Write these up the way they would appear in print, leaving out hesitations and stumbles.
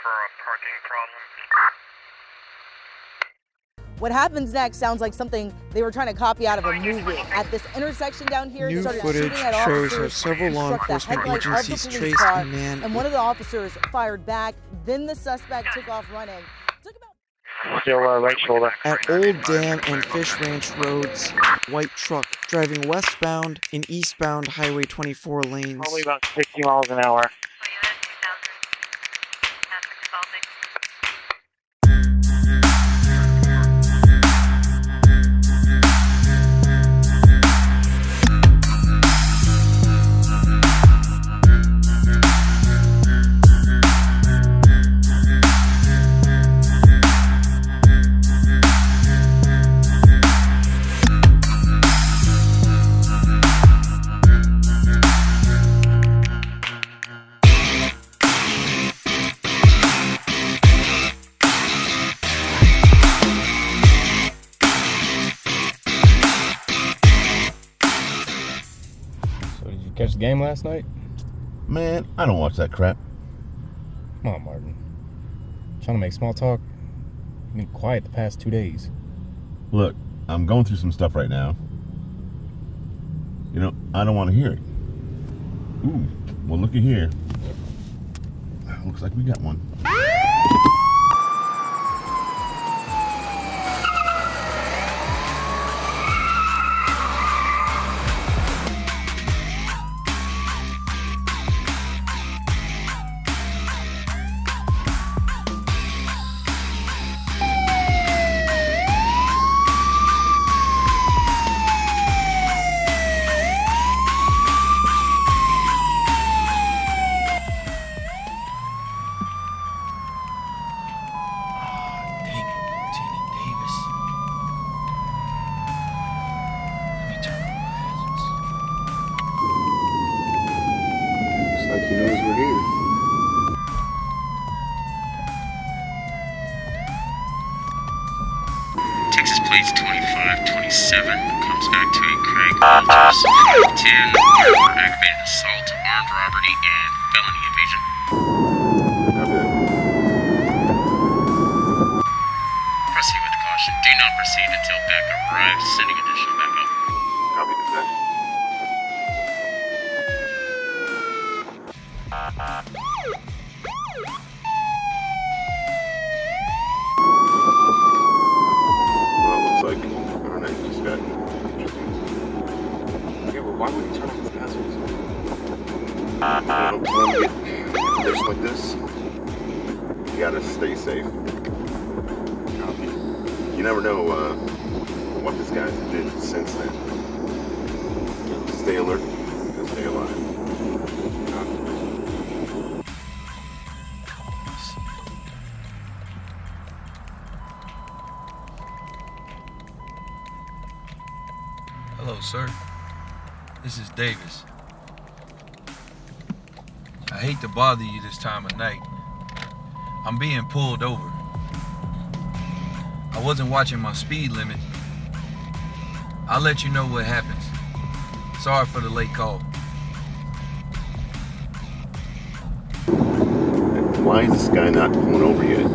for a parking problem. What happens next sounds like something they were trying to copy out of a movie. At this intersection down here, New they started footage shooting at shows officers, how several law struck the enforcement headlight of the agencies police traced car, a man and one of the officers fired back. Then the suspect took off running. Still right shoulder. at Old Dam and Fish Ranch Roads. White truck driving westbound in eastbound Highway 24 lanes. Probably about 60 miles an hour. Catch the game last night? Man, I don't watch that crap. Come on, Martin. Trying to make small talk. You've been quiet the past 2 days. Look, I'm going through some stuff right now. You know, I don't want to hear it. Ooh, well, looky here. Looks like we got one. Like he knows we're here. Texas plates 2527 comes back to a Craig Walters 510 for aggravated assault, armed robbery, and felony evasion. Proceed with caution. Do not proceed until backup arrives. Sending additional backup. Copy the set. Well, it looks like our night just got interesting. Okay, well, why would you turn off these assholes? When you get information like this, you gotta stay safe. Copy. You never know what this guy's did since then. Stay alert and stay alive. Copy. Hello, sir. This is Davis. I hate to bother you this time of night. I'm being pulled over. I wasn't watching my speed limit. I'll let you know what happens. Sorry for the late call. Why is this guy not pulling over yet?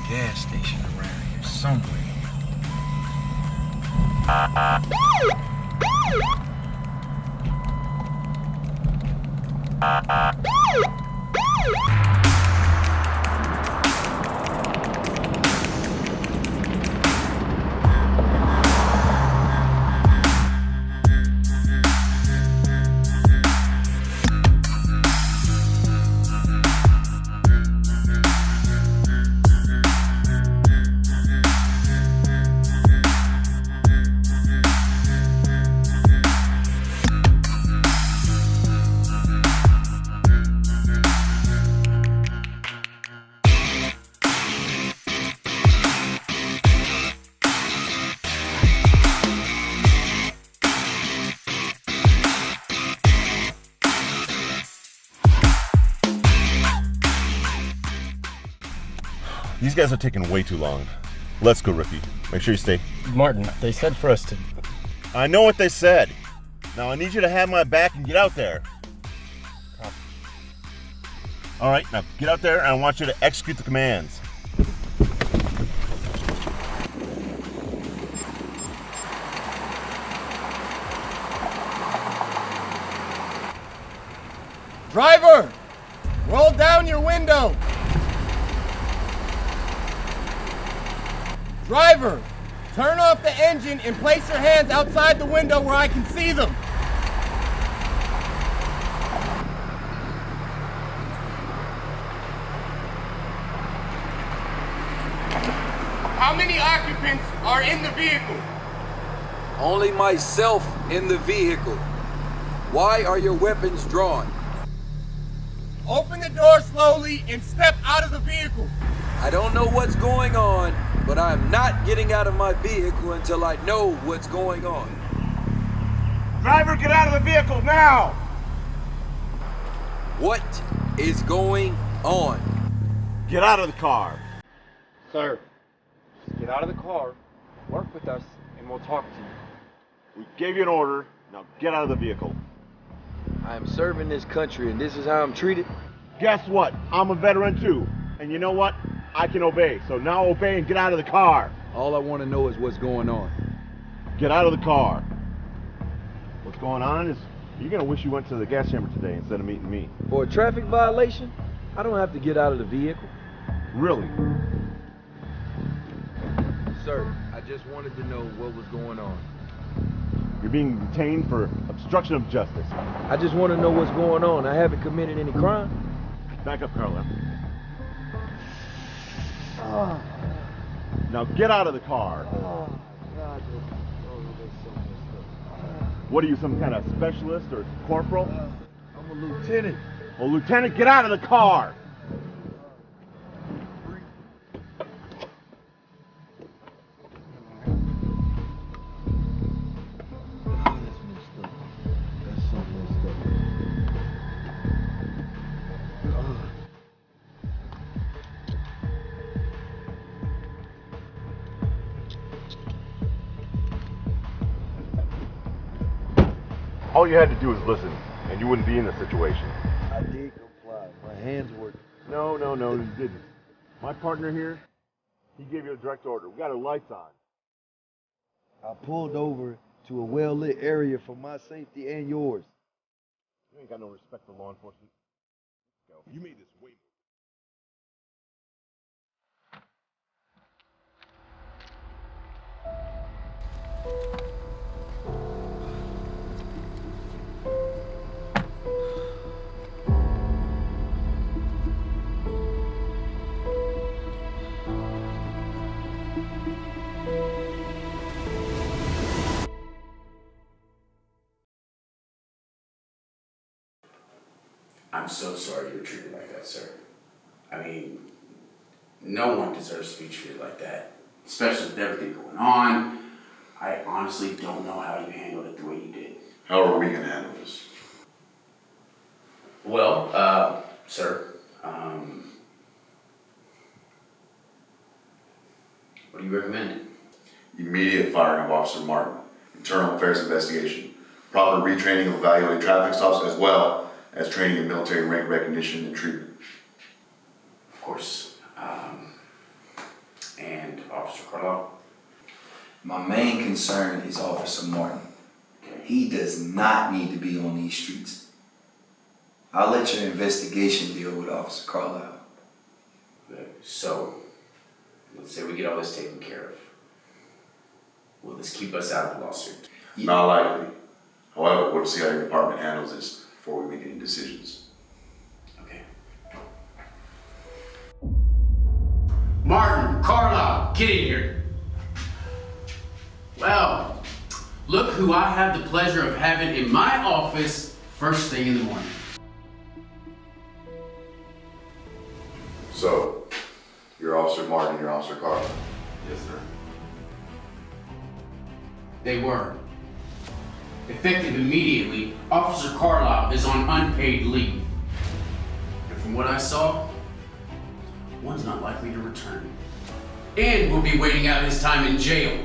Gas station around here somewhere. These guys are taking way too long. Let's go, rookie. Make sure you stay. Martin, they said for us to... I know what they said. Now I need you to have my back and get out there. All right, now get out there and I want you to execute the commands. Driver, roll down your window. Driver, turn off the engine and place your hands outside the window where I can see them. How many occupants are in the vehicle? Only myself in the vehicle. Why are your weapons drawn? Open the door slowly and step out of the vehicle. I don't know what's going on, but I'm not getting out of my vehicle until I know what's going on. Driver, get out of the vehicle now! What is going on? Get out of the car. Sir, just get out of the car, work with us, and we'll talk to you. We gave you an order. Now get out of the vehicle. I am serving this country and this is how I'm treated? Guess what? I'm a veteran too. And you know what? I can obey. So now obey and get out of the car. All I want to know is what's going on. Get out of the car. What's going on is you're going to wish you went to the gas chamber today instead of meeting me. For a traffic violation, I don't have to get out of the vehicle. Really? Sir, I just wanted to know what was going on. You're being detained for obstruction of justice. I just want to know what's going on. I haven't committed any crime. Back up, Carlyle. Now get out of the car. What are you, some kind of specialist or corporal? I'm a lieutenant. Well, Lieutenant, get out of the car. All you had to do was listen, and you wouldn't be in this situation. I did comply. My hands were... No, you didn't. My partner here, he gave you a direct order. We got our lights on. I pulled over to a well-lit area for my safety and yours. You ain't got no respect for law enforcement. Go. You made this way I'm so sorry you were treated like that, sir. I mean, no one deserves to be treated like that, especially with everything going on. I honestly don't know how you handled it the way you did. How are we gonna handle this? Well, sir, what do you recommend? Immediate firing of Officer Martin, internal affairs investigation, proper retraining of evaluating traffic stops, as well as training in military rank recognition and treatment. Of course. And Officer Carlyle? My main concern is Officer Martin. He does not need to be on these streets. I'll let your investigation deal with Officer Carlyle. Okay. So, let's say we get all this taken care of. Will this keep us out of the lawsuit? Yeah. Not likely. However, we'll see how your department handles this before we make any decisions. Okay. Martin, Carlyle, get in here. Well, look who I have the pleasure of having in my office first thing in the morning. So, you're Officer Martin, you're Officer Carlyle. Yes, sir. They were. Effective immediately, Officer Carlyle is on unpaid leave. And from what I saw, one's not likely to return. And will be waiting out his time in jail.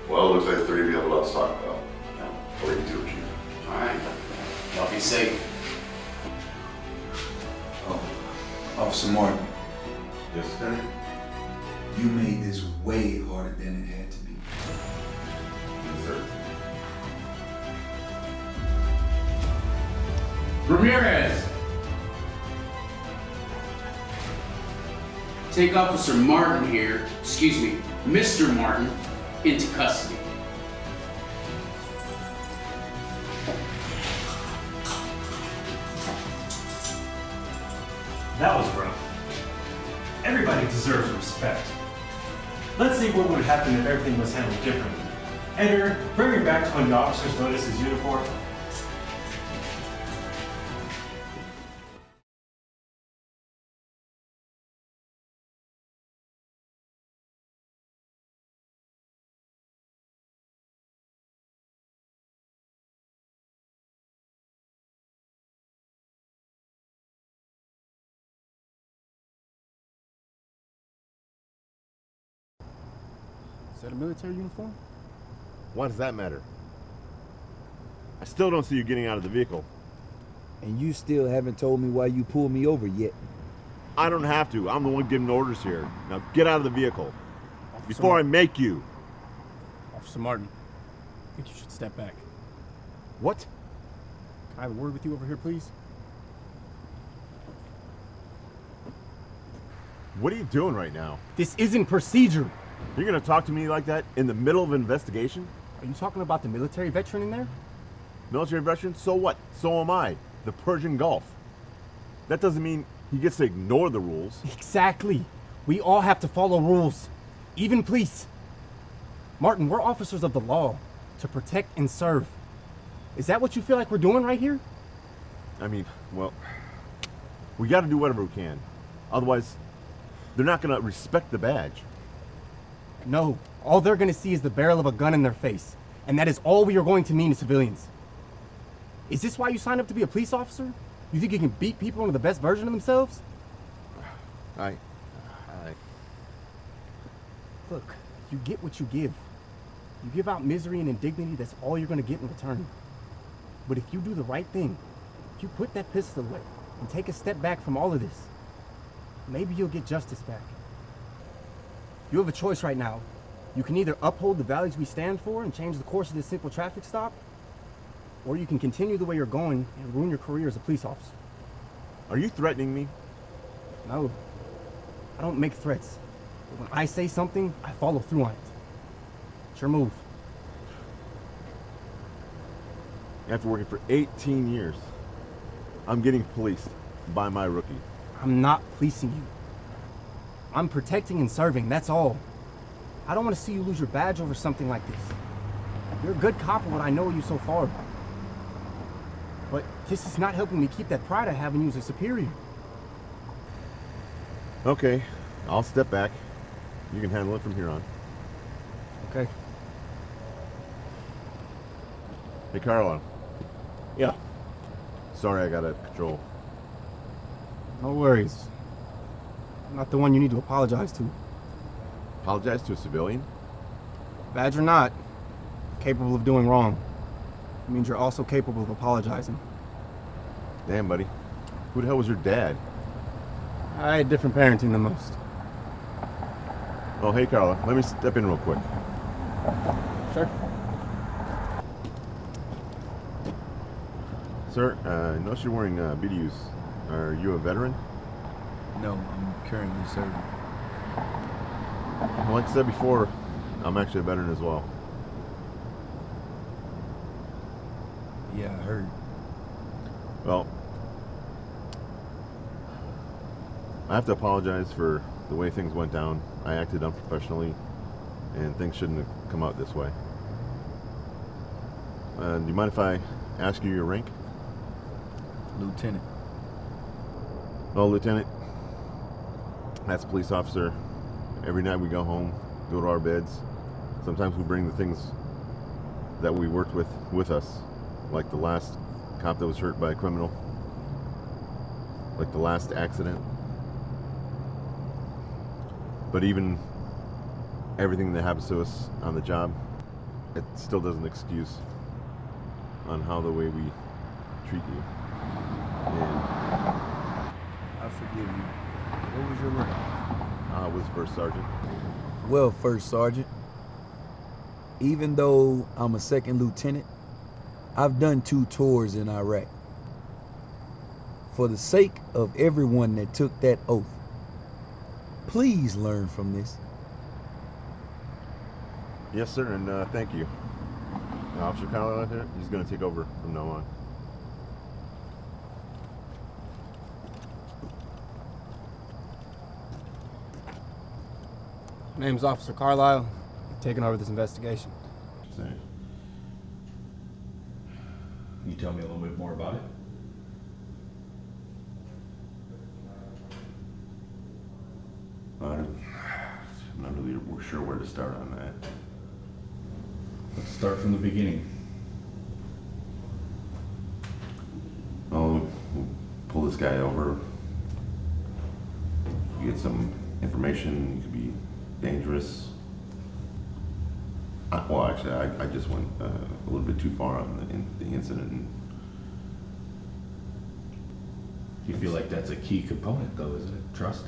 Well, it looks like the three of you have a lot to talk about. I'll leave you to it, Chief. All right. Y'all be safe. Oh, Officer Martin, Yes, Lieutenant? you made this way harder than it had to be. Yes, sir. Ramirez! Take Officer Martin here, excuse me, Mr. Martin, into custody. That was rough. Everybody deserves respect. Let's see what would happen if everything was handled differently. Editor, bring me back to when the officers noticed his uniform. Is that a military uniform? Why does that matter? I still don't see you getting out of the vehicle. And you still haven't told me why you pulled me over yet. I don't have to. I'm the one giving orders here. Now get out of the vehicle. Officer Before Martin. I make you. Officer Martin, I think you should step back. What? Can I have a word with you over here, please? What are you doing right now? This isn't procedure. You're gonna talk to me like that in the middle of an investigation? Are you talking about the military veteran in there? Military veteran? So what? So am I. The Persian Gulf. That doesn't mean he gets to ignore the rules. Exactly. We all have to follow rules. Even police. Martin, we're officers of the law to protect and serve. Is that what you feel like we're doing right here? I mean, well, we gotta do whatever we can. Otherwise, they're not gonna respect the badge. No. All they're gonna see is the barrel of a gun in their face. And that is all we are going to mean to civilians. Is this why you signed up to be a police officer? You think you can beat people into the best version of themselves? Look, you get what you give. You give out misery and indignity, that's all you're gonna get in return. But if you do the right thing, if you put that pistol away and take a step back from all of this, maybe you'll get justice back. You have a choice right now. You can either uphold the values we stand for and change the course of this simple traffic stop, or you can continue the way you're going and ruin your career as a police officer. Are you threatening me? No, I don't make threats. But when I say something, I follow through on it. It's your move. After working for 18 years, I'm getting policed by my rookie. I'm not policing you. I'm protecting and serving, that's all. I don't want to see you lose your badge over something like this. You're a good cop of what I know of you so far. But this is not helping me keep that pride I have in you as a superior. Okay, I'll step back. You can handle it from here on. Okay. Hey, Carlyle. Yeah. Sorry I got out of control. No worries. I'm not the one you need to apologize to. Apologize to a civilian? Badge or not, capable of doing wrong. It means you're also capable of apologizing. Damn, buddy. Who the hell was your dad? I had different parenting than most. Oh, hey, Carla. Let me step in real quick. Sure. Sir, I notice you're wearing BDUs. Are you a veteran? No, I'm currently serving. Well, like I said before, I'm actually a veteran as well. Yeah, I heard. Well, I have to apologize for the way things went down. I acted unprofessionally, and things shouldn't have come out this way. Do you mind if I ask you your rank? Lieutenant. Well, Lieutenant, that's a police officer. Every night we go home, go to our beds. Sometimes we bring the things that we worked with us, like the last cop that was hurt by a criminal, like the last accident. But even everything that happens to us on the job, it still doesn't excuse on how the way we treat you. And I forgive you. What was your rank? I was first sergeant. Well, first sergeant, even though I'm a second lieutenant, I've done 2 tours in Iraq. For the sake of everyone that took that oath, please learn from this. Yes, sir, and thank you. Officer Carlyle out there, he's going to take over from now on. My name's Officer Carlyle. I'm taking over this investigation. Sorry. Can you tell me a little bit more about it? I'm not really sure where to start on that. Let's start from the beginning. Well, we'll pull this guy over. You get some information. You could be dangerous. Well, actually, I just went a little bit too far on the incident. And You feel like that's a key component, though, isn't it? Trust?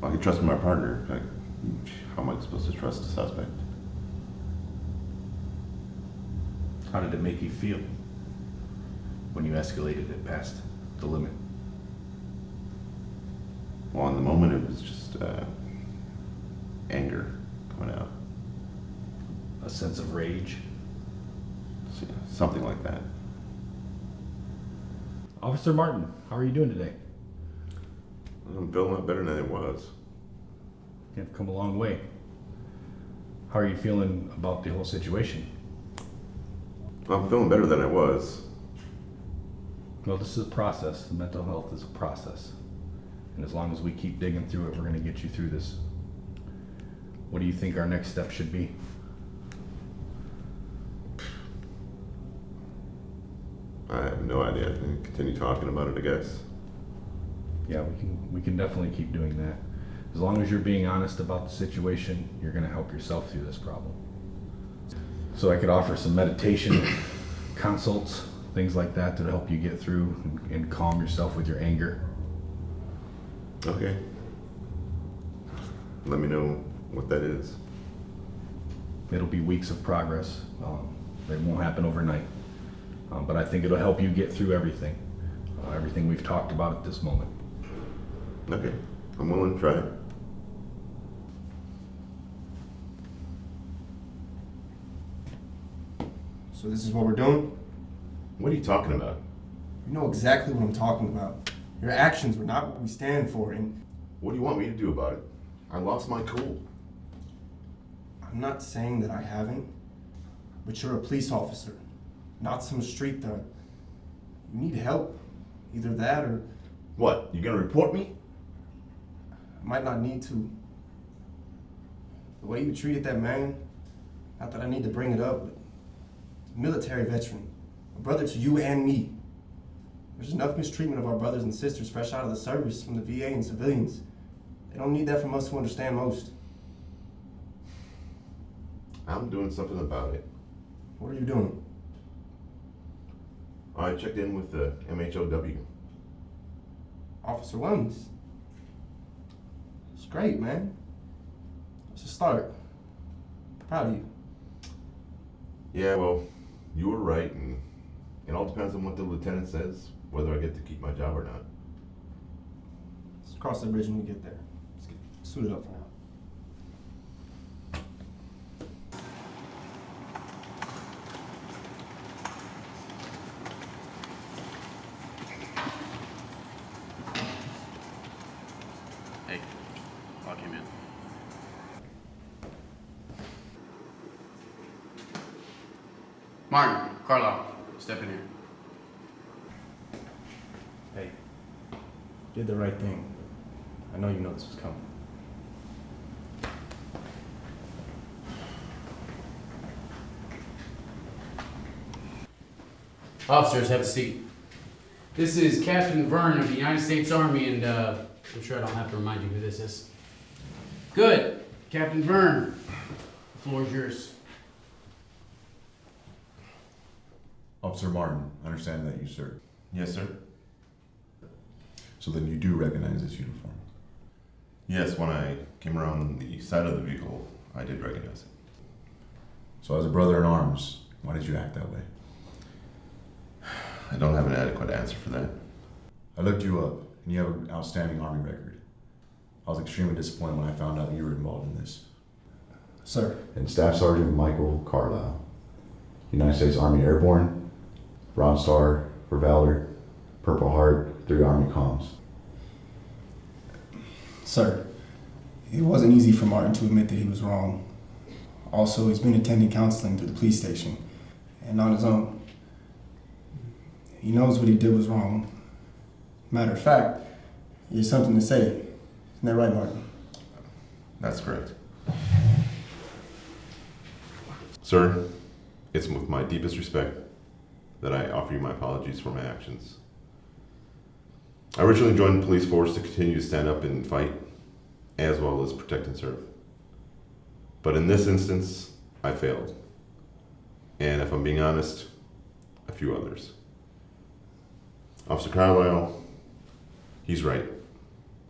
I can trust my partner. How am I supposed to trust a suspect? How did it make you feel when you escalated it past the limit? Well, in the moment, it was just anger coming out. A sense of rage? Something like that. Officer Martin, how are you doing today? I'm feeling a lot better than it was. You've come a long way. How are you feeling about the whole situation? I'm feeling better than I was. Well, this is a process. Mental health is a process. And as long as we keep digging through it, we're going to get you through this. What do you think our next step should be? I have no idea. I can continue talking about it, I guess. Yeah, we can definitely keep doing that. As long as you're being honest about the situation, you're going to help yourself through this problem. So I could offer some meditation, consults, things like that to help you get through and calm yourself with your anger. Okay. Let me know what that is. It'll be weeks of progress. It won't happen overnight. But I think it'll help you get through everything. Everything we've talked about at this moment. Okay. I'm willing to try it. So this is what we're doing? What are you talking about? You know exactly what I'm talking about. Your actions were not what we stand for, and... What do you want me to do about it? I lost my cool. I'm not saying that I haven't, but you're a police officer, not some street thug. You need help. Either that or... What? You gonna report me? I might not need to. The way you treated that man, not that I need to bring it up, but military veteran, a brother to you and me. There's enough mistreatment of our brothers and sisters fresh out of the service from the VA and civilians. They don't need that from us who understand most. I'm doing something about it. What are you doing? I checked in with the MHOW. Officer Wellness. It's great, man. It's a start. Proud of you. Yeah, well, you were right, and it all depends on what the lieutenant says, whether I get to keep my job or not. Let's cross the bridge when we get there. Let's get suited up for now. Hey, lock him in. Martin, Carlyle, step in here. Hey, did the right thing. I know you know this was coming. Officers, have a seat. This is Captain Vern of the United States Army, and I'm sure I don't have to remind you who this is. Good. Captain Vern, the floor is yours. Officer Martin, I understand that you served. Yes, sir. So then you do recognize this uniform? Yes, when I came around the side of the vehicle, I did recognize it. So as a brother in arms, why did you act that way? I don't have an adequate answer for that. I looked you up, and you have an outstanding Army record. I was extremely disappointed when I found out you were involved in this. Sir. And Staff Sergeant Michael Carlyle, United States Army Airborne, Bronze Star for Valor, Purple Heart, 3 Army Comms. Sir, it wasn't easy for Martin to admit that he was wrong. Also, he's been attending counseling through the police station, and on his own. He knows what he did was wrong. Matter of fact, he has something to say. Isn't that right, Martin? That's correct. Sir, it's with my deepest respect that I offer you my apologies for my actions. I originally joined the police force to continue to stand up and fight, as well as protect and serve. But in this instance, I failed. And if I'm being honest, a few others. Officer Carlyle, he's right.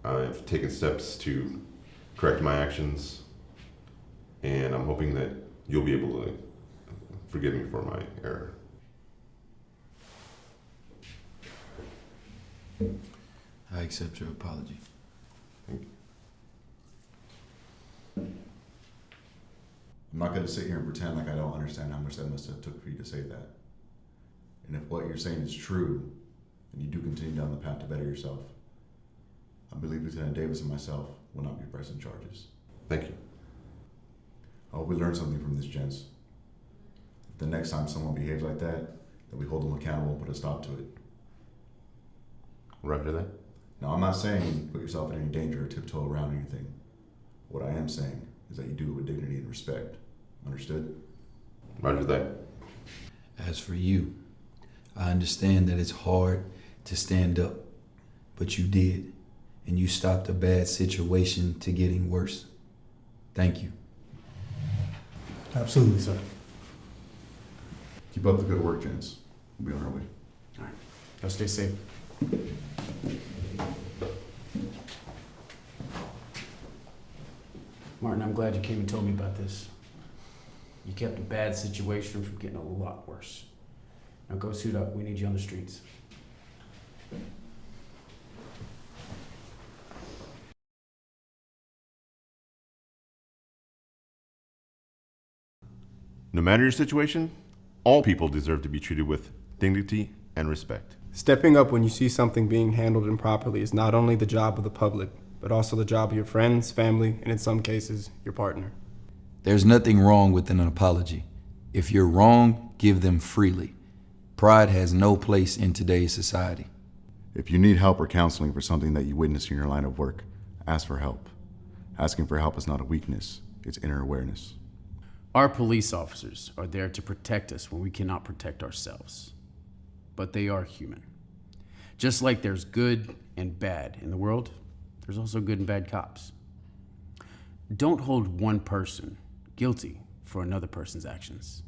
I've taken steps to correct my actions, and I'm hoping that you'll be able to forgive me for my error. I accept your apology. Thank you. I'm not going to sit here and pretend like I don't understand how much that must have took for you to say that. And if what you're saying is true, and you do continue down the path to better yourself, I believe Lieutenant Davis and myself will not be pressing charges. Thank you. I hope we learn something from this, gents. If the next time someone behaves like that we hold them accountable and put a stop to it. Roger that. Now, I'm not saying put yourself in any danger or tiptoe around anything. What I am saying is that you do it with dignity and respect. Understood? Roger that. As for you, I understand that it's hard to stand up, but you did, and you stopped a bad situation to getting worse. Thank you. Absolutely, sir. Keep up the good work, gents. We'll be on our way. All right. Y'all stay safe. Martin, I'm glad you came and told me about this. You kept a bad situation from getting a lot worse. Now go suit up. We need you on the streets. No matter your situation, all people deserve to be treated with dignity and respect. Stepping up when you see something being handled improperly is not only the job of the public, but also the job of your friends, family, and in some cases, your partner. There's nothing wrong with an apology. If you're wrong, give them freely. Pride has no place in today's society. If you need help or counseling for something that you witness in your line of work, ask for help. Asking for help is not a weakness, it's inner awareness. Our police officers are there to protect us when we cannot protect ourselves. But they are human. Just like there's good and bad in the world, there's also good and bad cops. Don't hold one person guilty for another person's actions.